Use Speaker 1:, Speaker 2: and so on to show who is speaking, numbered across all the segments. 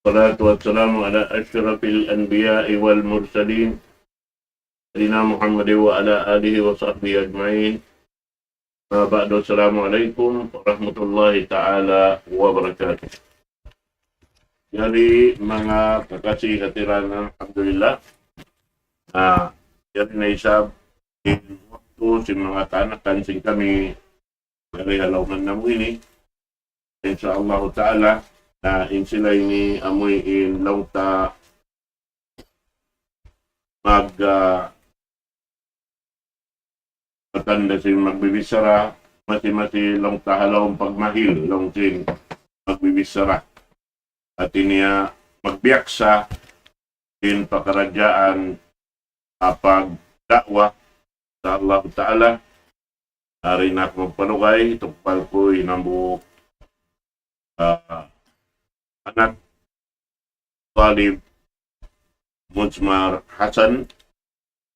Speaker 1: والصلاة والسلام على أشرف الأنبياء والمرسلين سيدنا محمد وعلى آله وصحبه أجمعين. ما بعد, السلام عليكم warahmatullahi ta'ala wabarakatuh. Jadi mga kakasih hatiran, alhamdulillah, jadi naisab waktu si mga kanakan sing kami dari halaman namu ini, insyaallah ta'ala, na sila ini amoy ilaw ta matanda sin magbibisara mati long tahalawang pagmahil long sin magbibisara at iniya magbiaksa din pakarajaan pagdakwa sa Allah Ta'ala. Ari na magpanugay tukpal ko inambuk anak Talib Mujmar Hasan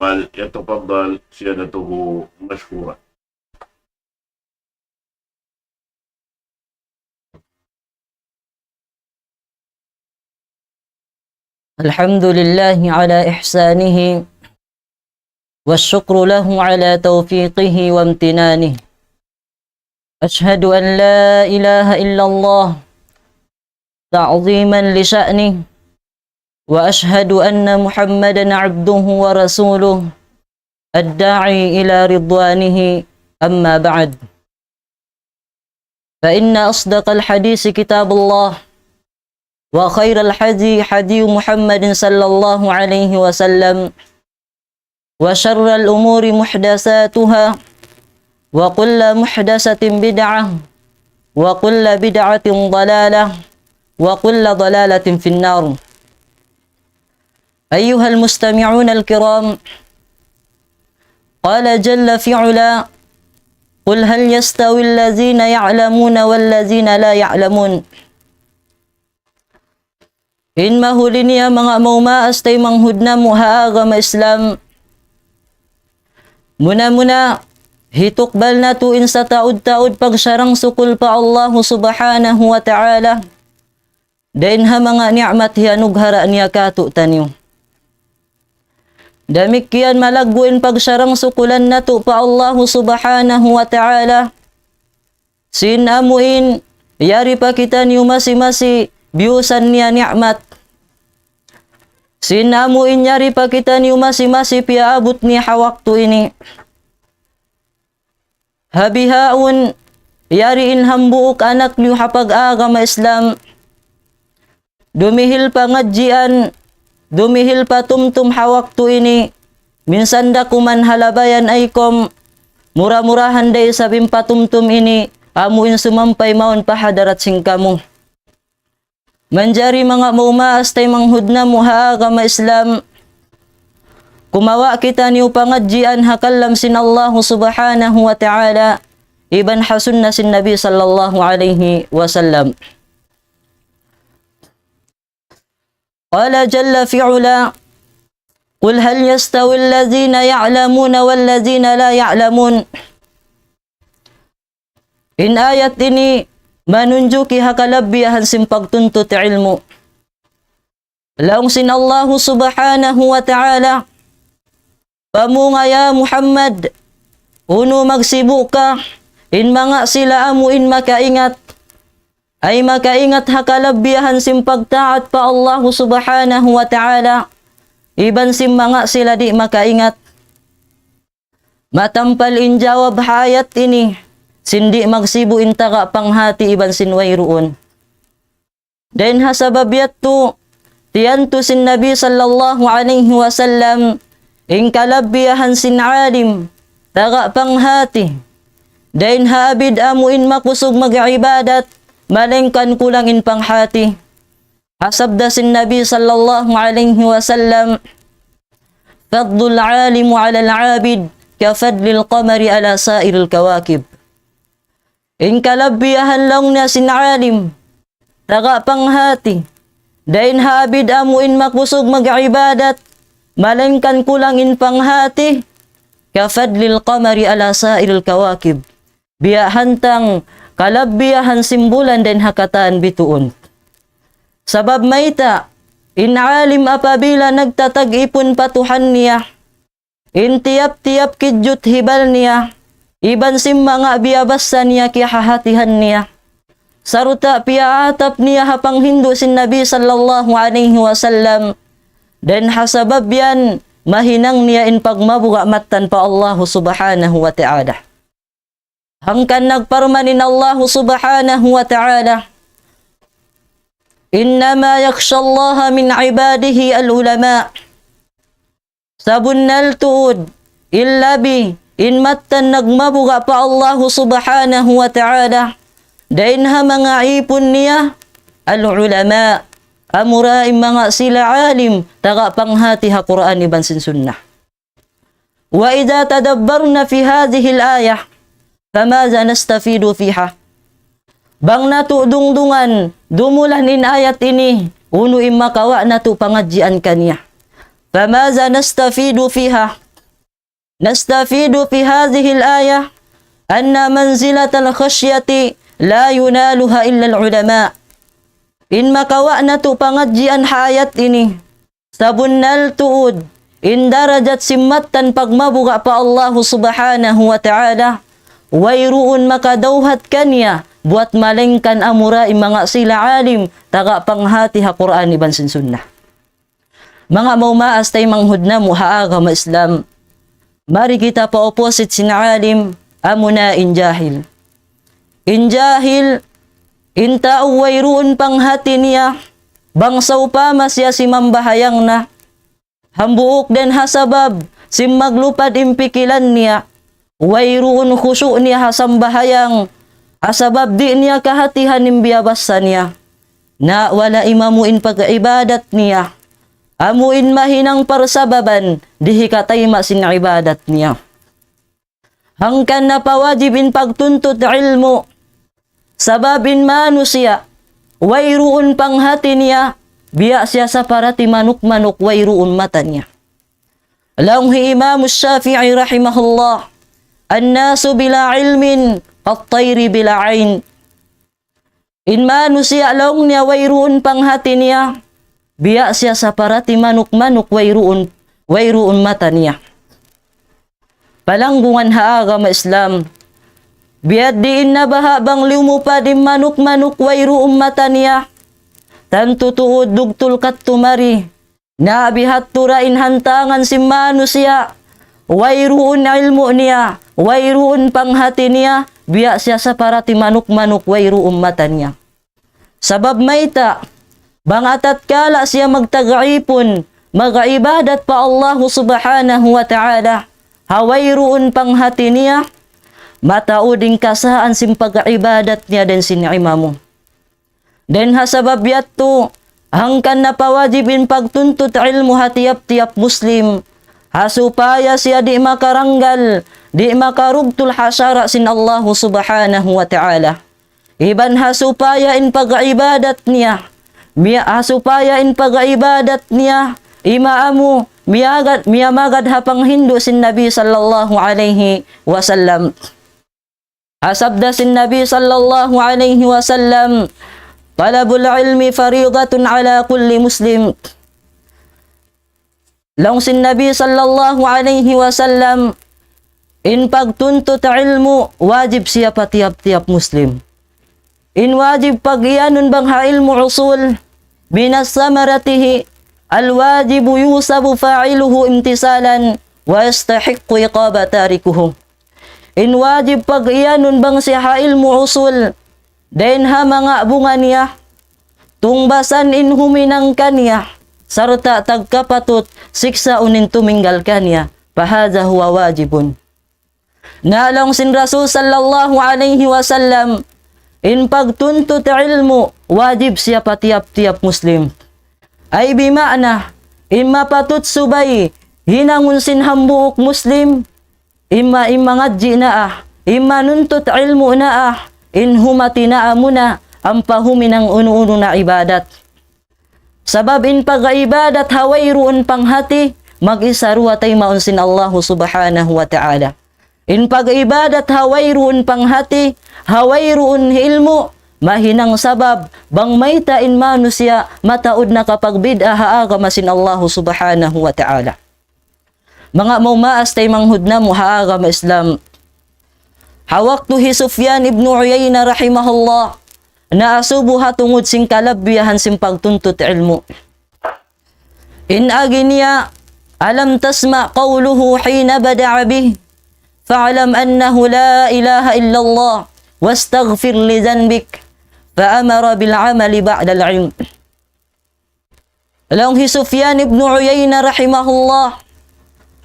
Speaker 1: bal yatafaddal siyadatuhu mashkura.
Speaker 2: Alhamdulillah ala ihsanihi والشكر له على توفيقه وامتنانه. أشهد أن لا إله إلا الله تعظيما لشأنه، وأشهد أن محمدا عبده ورسوله الداعي إلى رضوانه. أما بعد، فإن أصدق الحديث كتاب الله، وخير الحدي حدي محمد صلى الله عليه وسلم، وشر الأمور محدثاتها، وكل محدثة بدعة، وكل بدعة ضلالة، وكل ضلالة في النار. أيها المستمعون الكرام، قال جل في علا: قل هل يستوي الذين يعلمون والذين لا يعلمون. In mahuli niya mga maumaas tay manghudna muha agama Islam. Muna hitukbal na tuin sa taud-taud pagsarang sukul pa Allah subhanahu wa ta'ala. Dain ha mga ni'mat hianughara niya kato tanyo. Damikyan malagguin pagsarang sukulan na to pa Allah subhanahu wa ta'ala. Sinamuin, yari pa kita niyo masi-masi biusan niya ni'mat. Sinamuin yari pa kita niyo masi-masi piaabot niya hawakto ini. Habihaun, yari inhambuuk anak niyo hapag agama Islam. Dumihil pa ngadjian, dumihil pa tumtum hawakto ini. Minsan da kuman halabayan ay kom, mura-murahan day sabim patumtum ini, amuin sumampay maun pahadarat singkamu. Manjari mga maumaas tay manghudna muha agama Islam. Kumawa kita niyo pangadjian hakallam sin Allah subhanahu wa ta'ala, iban hasunna sin Nabi sallallahu alaihi wasallam. Qala jalla fi ula: Qul hal yastawi alladhina ya'lamuna walladhina la ya'lamun. In ayat ini manunjuki hakalabiyahan sim pagtuntut ilmu. Laong sin Allah subhanahu wa ta'ala, pamunga ya Muhammad, uno magsibu ka, in mga sila amuin makaingat, ay makaingat hakalabiyahan sim pagtaat pa Allah subhanahu wa ta'ala, iban sim mga sila di makaingat. Matampal in jawab hayat ini, sindi magsibu intaga panghati iban sinway ruon. Dan hasababiyat tu, tiyantu sin Nabi sallallahu alaihi wasallam, in kalabiyahan sin alim, taga panghati. Dan habid amuin makusog mag-ibadat, malengkan kulang in panghati. Hasabda sin Nabi sallallahu alaihi wasallam, fadlul alimu ala al-abid, kafadlil qamari ala sairil kawakib. In kalabiyahan lang na sin alim, taga panghati, dain habid amuin makusog mag-ibadat, malengkan kulang in panghati, kafadlil qamari ala sairil kawakib. Biyahantang kalabiyahan simbulan dan hakataan bituon. Sabab mayta, in alim apabila nagtatag-ipon patuhan niya, in tiap-tiap kidyut hibal niya, iban sim mga biyabasan niya kihahatihan niya. Saruta piaatap niya hapang hindu sin Nabi sallallahu alaihi wasallam. Dan hasabab yan, mahinang niya in pagmabuga matan pa Allah subhanahu wa ta'ala. Hangkan nagparmanin Allah subhanahu wa ta'ala, innama yakhshallaha min ibadihi al-ulama. Sabunnal tuud, illabi, in matan nagmabuga pa Allah subhanahu wa ta'ala, dain ha mga ipon niya, al-ulama, amuraim mga sila alim, taga panghati ha Quran ibansin sunnah. Wa idha tadabbarna fi hadhihi al-ayah, famaza nastafidu fiha. Bang natudungdungan, dumulan in ayat ini, uno imakawa natu pangadjian kaniya. Famaza nastafidu fiha. Nastafidu fi hadhihi al-ayah, anna manzilatal khasyati la yunaluha illa al-ulama. In makawa natu pangadjian hayat ini, sabunnal tuud, in darajat simmatan pagmabuga pa Allah subhanahu wa ta'ala, wayruun makadauhat kanya, buat malengkan amura mga sila alim, taga panghati ha Quran ibansin sunnah. Mga maumaas tay manghudna mo haaga ma Islam, mari kita pa opposite sin alim, amuna in jahil. In jahil, in tao wayruun panghati niya, bangsaw pa masya si mambahayang na, hambuok den hasabab, sim maglupad impikilan niya, wayruun khusyu niya hasambahayang, asabab di niya kahatihan imbiyabasan niya, na wala imamuin pag-ibadat niya, amuin mahinang parsababan, dihikatay masin ibadat niya. Hangkan na pawajibin pagtuntut ilmu, sababin manusia, wayruun panghati niya, biya siya sa parati manuk-manuk wayruun mata niya. Langhi Imam Syafi'i rahimahullah, annasu bila ilmin, at-tayri bila ain. In manusia laung niya wayruun panghati niya, biya siya sa parati manuk-manuk wayruun mata niya. Palanggungan haaga ma Islam, biad diin na baha bang liumupadim manuk-manuk wayruun mata niya, tantu tuud dugtul kattumari, na bihat turain hantangan si manusia, wayruun ilmu niya, wayruun panghati niya, biya siya sa parati manuk-manuk wayruun mata niya. Sabab mayta, bangatat kala siya magtagaipon, mag-ibadat pa Allah subhanahu wa ta'ala, hawayruun panghati niya, matauding kasaan sim pag-ibadat niya den sinima mo. Den hasabab yatto, hangkan na pawajibin pagtuntut ilmu hatiap-tiap muslim, hasupaya siya di makaranggal, di makarugtul hasyara sin Allah subhanahu wa ta'ala. Iban hasupaya in pag-ibadat niya, hasupaya in pag-ibadat niya, imaamu, miyamagad hapang hindu sin Nabi sallallahu alaihi wasallam. Asabda sin Nabi sallallahu alaihi wasallam, talabul ilmi faridatun ala kulli muslim. Long sin Nabi sallallahu alaihi wasallam, in pagtuntut ilmu, wajib siya pa tiap-tiap muslim. In wajib pag-iyanun bang ha ilmu usul, minas samaratihi, al-wajibu yusabu fa'iluhu imtisalan, wa yastahiqqu iqaba tarikuhu. In wajib pag-iyanun bang siya ha ilmu usul, den ha mga bunga niya, tungbasan in huminang kanya, sarta tagkapatut siksa unin tuminggal kanya, pahadha huwa wajibun. Nalong sin Rasul sallallahu alaihi wasallam, in pagtuntut ilmu, wajib siya pa tiap-tiap muslim. Ay bima'na, in mapatut subay, hinangun sin hambuok muslim, imma imangadji na imma nuntut ilmu na in humati na amuna, ang pahuminang uno-uno na ibadat. Sabab in pag-ibadat hawayruun panghati, mag-isaruwa tay maunsin Allah subhanahu wa ta'ala. In pag-ibadat hawayruun panghati, hawayruun ilmu, mahinang sabab bang may tain manusia mataod na kapag bid'ah haaga masin Allah subhanahu wa ta'ala. Mga maumaas tay manghud na mo haaga ma Islam. Hawak tu Sufyan ibn Uyayna rahimahullah na asubo hatungod sing kalabbiyahan sing pagtuntut ilmu. In aginiya alam tasma qawluhu hina bada'a bih fa'alam annahu la ilaha illallah wastaghfir li dhanbik fa'amara bil 'amali ba'da al-'ilm. Alang Sufyan ibn Uyayna rahimahullah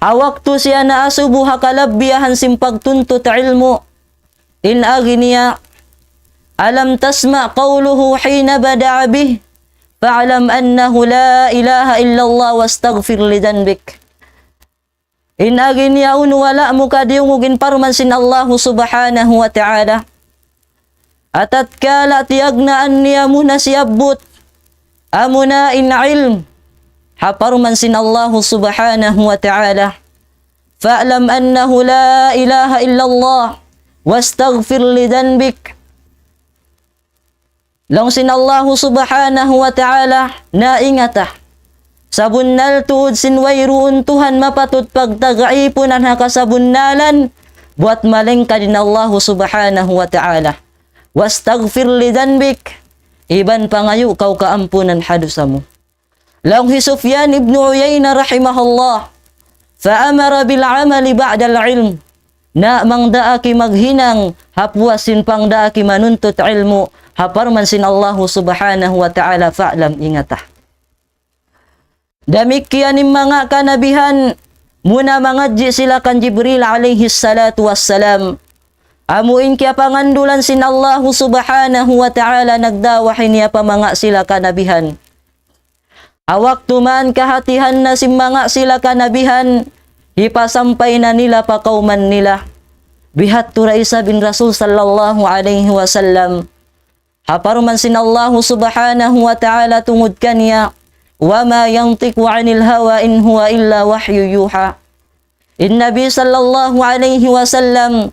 Speaker 2: hawak tu siya na asubo hakalabbiyahan sing pagtuntut ilmu. In aginiya alam tasma qawluhu hina bada'a bih fa'alam annahu la ilaha illallah wastaghfir li dhanbik. In agin yaun wala mo kadiyungugin parman sin Allah subhanahu wa ta'ala. Atat kala tiyagnaan niya muna siyabot amuna in ilm haparman sin Allah subhanahu wa ta'ala. Fa'alam annahu la ilaha illallah wastaghfir li dhanbik. Lang sin Allah subhanahu wa ta'ala na ingata. Sabunnal tuod sinwayruun Tuhan mapatut pagtagaipunan hakasabunnalan buat malengka din Allah subhanahu wa ta'ala. Wastaghfir li dhanbik. Iban pangayu kau kaampunan hadusamu. Lang Sufyan ibn Uyayna rahimahullah. Fa'amara bil 'amali ba'da al-'ilm. Na mangdaaki maghinang hapwasin pangdaaki manuntut ilmu. Haparman sin Allah subhanahu wa ta'ala fa'lam ingata. Damikian mga kanabihan muna mangadji sila kan Jibril alaihi salatu wassalam. Amuin kaya pangandulan sin Allah subhanahu wa ta'ala nagdawahin niya pa mga sila kanabihan. Awak tuman kahatihan na sin mga sila kanabihan ipasampay na nila pa kauman nila. Bihat tu Raisa bin Rasul sallallahu alaihi wasallam. Haparman sin Allah subhanahu wa ta'ala tungod kanya wa ma yantiqu 'anil hawa in huwa illa wahyu yuha. In Nabi sallallahu alaihi wasallam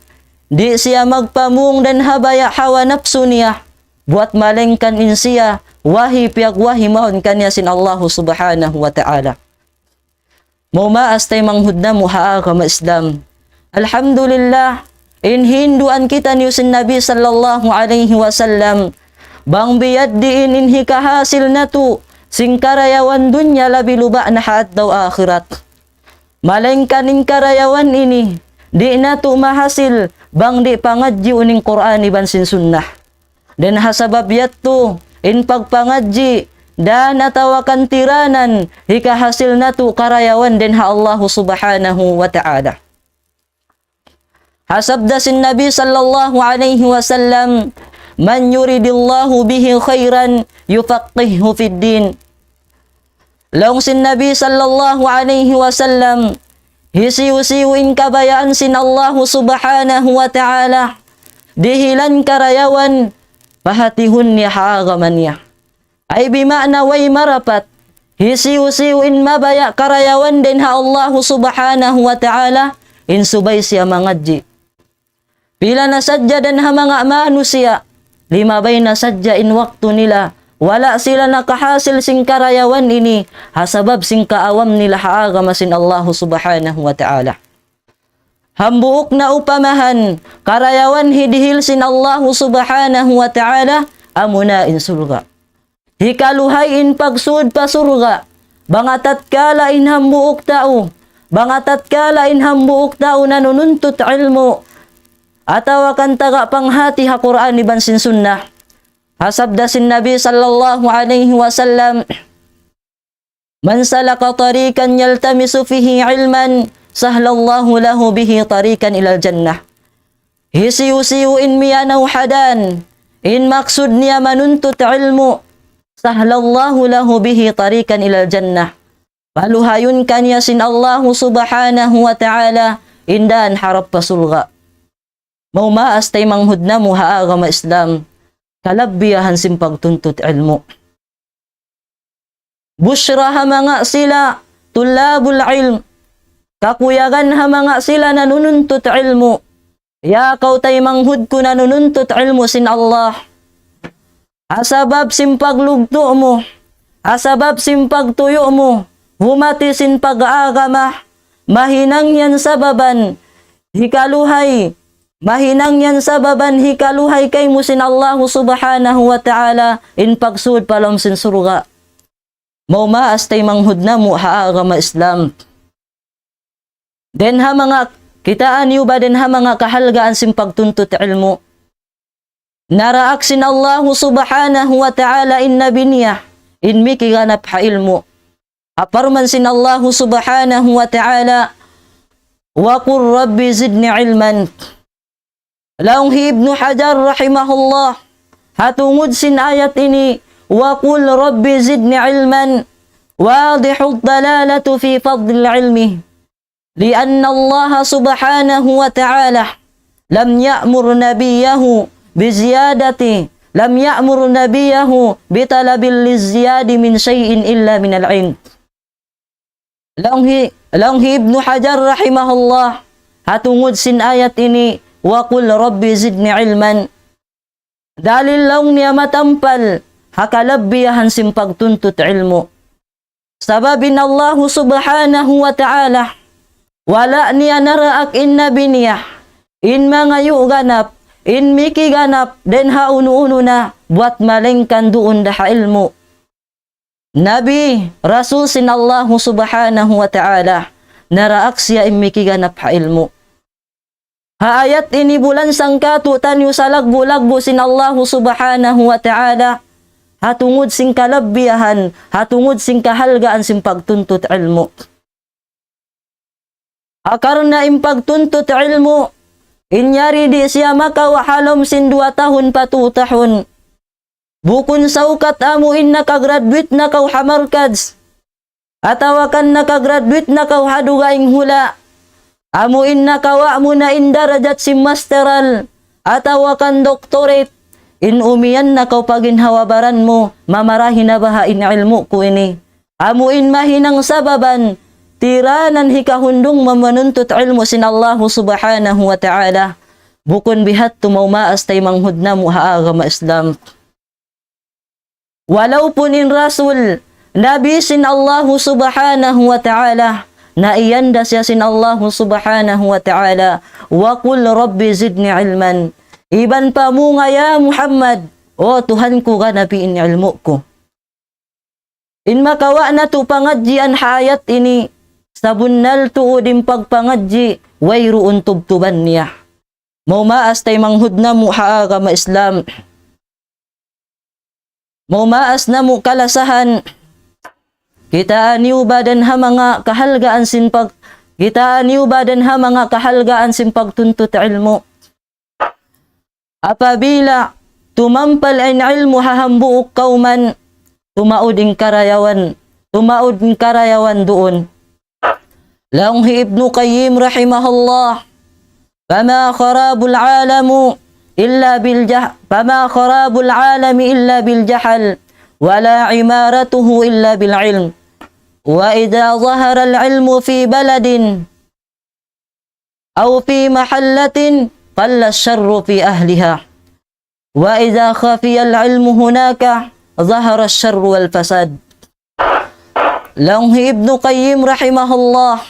Speaker 2: di siya magpamung dan habaya hawa nafsu niya buat malengkan in siya wahi piag wahi mahon kanya sin Allah subhanahu wa ta'ala. Mumaas tay manghud na muhaaga ma Islam. Alhamdulillah in hinduan kita niyo sin Nabi sallallahu alaihi wasallam bang biyad diin inhi kahasil na tu sing karayawan dunya labi luba na haat daw akhirat. Malengkaning karayawan ini di na tu mahasil bang di pangadji uning Quran iban sin sunnah. Dan hasabab yattu in pagpangadji dan natawakan tiranan hikahasil na tu karayawan den ha Allah subhanahu wa ta'ala. Hasabda sin Nabi sallallahu alaihi wasallam man yuridillahu bihi khairan yufaqqihhu fid din. Long sin Nabi sallallahu alaihi wasallam hisiu-siuin kabayaan sin Allah subhanahu wa ta'ala dihilan karayawan pahatihun niya haagaman niya. Ay bimakna way marapat hisiu-siuin mabaya karayawan din ha Allah subhanahu wa ta'ala insubay siya mangadji. Pila na sadya dan ha mga manusia 5 na sadya in waktu nila. Wala sila nakahasil sing karayawan ini. Hasabab sing kaawam nila haaga masin Allah subhanahu wa ta'ala. Hambuok na upamahan. Karayawan hidihil sin Allah subhanahu wa ta'ala. Amuna in surga. Hikaluhay in pagsud pa surga. Bangatat kala in hambuok tao. Bangatat kala in hambuok tao na nununtut ilmu. Atawakan taga panghati ha Quran iban sin sunnah. Hasabda sin Nabi sallallahu alaihi wasallam man salaka tariqan yaltamisu fihi ilman sahlallahu lahu bihi tariqan ilal jannah. Hisiu-siu in miyanaw hadan in maksud niya manuntut ilmu sahlallahu lahu bihi tariqan ilal jannah. Paluhayun kanya sin Allah subhanahu wa ta'ala indan harap pasulga. Maumaas tay manghud na muhaaga ma Islam. Kalabbiyahan sim pagtuntut ilmu. Busyra ha mga sila tulabul ilm. Kakuyagan ha mga sila nanununtut ilmu. Ya kau tay manghud ko nanununtut ilmu sin Allah. asabab sin paglugto mo, asabab sin pagtuyo mo, humati sin pag-aagama, mahinang yan sababan, hikaluhay, mahinang yan sababan, hikaluhay kay mo sin Allah subhanahu wa ta'ala, in pagsud palam sin surga. Maumaas tay manghud na mo haagama Islam. Den ha mga kitaan niyo ba den ha mga kahalgaan sin pagtuntut ilmo. Naraak sin Allah subhanahu wa ta'ala inna binya in mikiganap ha ilmo. Aparman sin Allah subhanahu wa ta'ala wa qur rabbi zidni ilman. Laung Ibnu Hajar rahimahullah hatungod sin ayat ini wa qul rabbi zidni ilman wadihud dalalatu fi fadl ilmi. لأن الله سبحانه وتعالى لم يأمر نبيه بزيادة لم يأمر نبيه بطلب للزياد من شيء إلا من العلم. Lang Ibn Hajar rahimahullah hatungod sin ayat ini wa qul rabbi zidni ilman. Dalil lang niya matampal hakalabbiyahan sin pagtuntut ilmo. Sababin Allah subhanahu wa ta'ala wala niya naraak inna biniyah, in mga ganap, in miki ganap, den ha uno-uno na, buat malengkan doon daha ilmu. Nabi, Rasul sin Allah subhanahu wa ta'ala, naraak siya in miki ganap ha ilmu. Ha ayat ini bulan sangkatutan yu salagbo-lagbo sin Allah subhanahu wa ta'ala, hatungod sing kalabbiyahan, hatungod sing kahalgaan sin pagtuntut ilmu. Akar na impagtuntut ilmu, inyari di siya makawahalom sin 2 tahun 4 tahun. Bukun saukat amuin nakagraduate na kaw hamarkads. Atawakan nakagraduate na kaw hadugaing hula. Amuin nakawa mo na indarajat si masteral. Atawakan doctorate. In umiyan na kaw paginhawabaran mo, mamarahin na bahain ilmu ko ini. Amuin mahinang sababan, tiranan hikahundong mamanuntut ilmu sin Allah subhanahu wa ta'ala. Bukun bihat tumaumaas tay manghud na mo haagama Islam. Walau punin Rasul, Nabi sin Allah subhanahu wa ta'ala, na iyanda siya sin Allah subhanahu wa ta'ala, wa qul rabbi zidni ilman. Iban pa mo nga ya Muhammad, o Tuhan ko ganapiin ilmu ko. In makawa na to pangadjian hayat ini, sabunnal tuudim pagpangadji, wayruun tubtuban niya. Maumaas tay manghud na mo haagama Islam. Maumaas na mo kalasahan. Kitaan niyo badan ha mga kahalgaan sin pag kitaan niyo badan ha mga kahalgaan sin pagtuntut ilmu. Apabila tumampal ang ilmu hahambuok kauman, tumaod in karayawan doon. Lang Ibnu Qayyim rahimahullah, fama kharabul alami illa bil jahal wala imaratuhu illa bil ilm. Wa idza zahara al ilmu fi baladin aw fi mahallatin qalla ash-sharru fi ahliha. Wa idza khafiya al ilmu hunaka zahara ash-sharru wal fasad. Lang Ibnu Qayyim rahimahullah,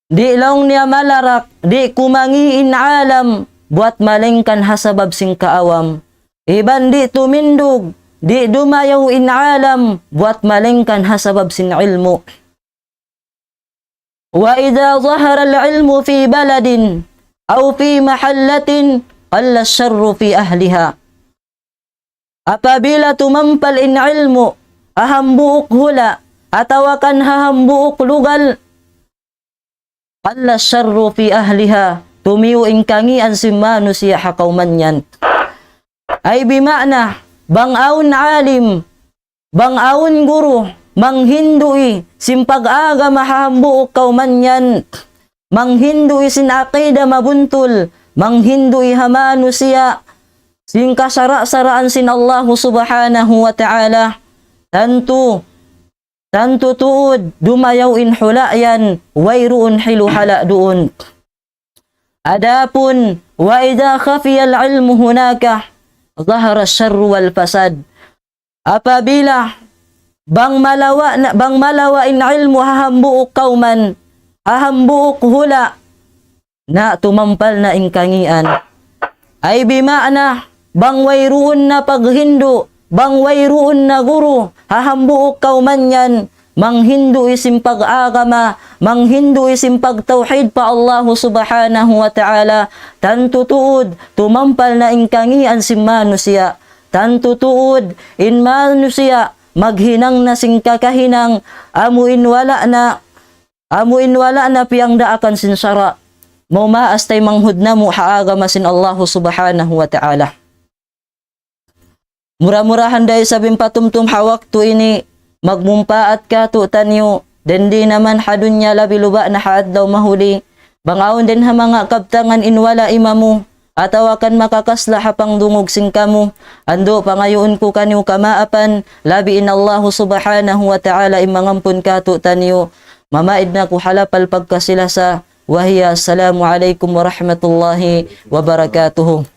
Speaker 2: di lang niya malarak, di kumangiin alam, buat malengkan hasabab sing kaawam. Iban di tumindog, di dumayaw in alam, buat malengkan hasabab sin ilmu. Wa idza zahara al-ilmu fi baladin aw fi mahallatin qalla ash-sharru fi ahliha. Apabila tumampal in ilmu, ahambuok hula, atawakan hahambuok lugal, qalla ash-sharru fi ahliha, tumiyo ingkangian si manusia hakauman yan. Ay bimakna, bangaon alim, bangaon guru, manghindui, simpag-aga mahambuok kauman yan, manghindui sin aqida mabuntul, manghindui hamanusia, sin kasara-saraan sin Allah subhanahu wa ta'ala, tantu tuud, dumayaw in hulayan, wayruun hilu hala doon. Adapun, wa idha khafiya al-ilmu hunaka, zahara syarru wal fasad. Apabila bang malawa in ilmu hahambuok kauman, hahambuok hula na tumampal na ingkangian. Ay bima'na bang wayruon na paghindo, bang wayruon na guru, hahambuok kauman yan, manghindo isim pag-agama, manghindo isim pagtauhid pa Allah subhanahu wa ta'ala, tantutuod, tumampal na ingkangian si manusia, tantutuod, in manusia, maghinang na sing kakahinang, amuin wala na piyang daakan sinsara, mo maas tay manghud na mo haagama sin Allah subhanahu wa ta'ala. Mura-murahan dahil sabing patumtum hawak tu ini, magmumpaat ka tu tanyo, den di naman hadunya labiluba na haadlaw mahuli, bangaon din ha mga kabtangan inwala imamu, atawakan makakasla hapang dungog singkamu, ando pangayoon ko kanyo kamaapan, labi in Allah subhanahu wa ta'ala imangampun ka tu tanyo, mamaid na ko halapal pagkasila sa wahiya. Assalamu alaikum warahmatullahi wabarakatuh.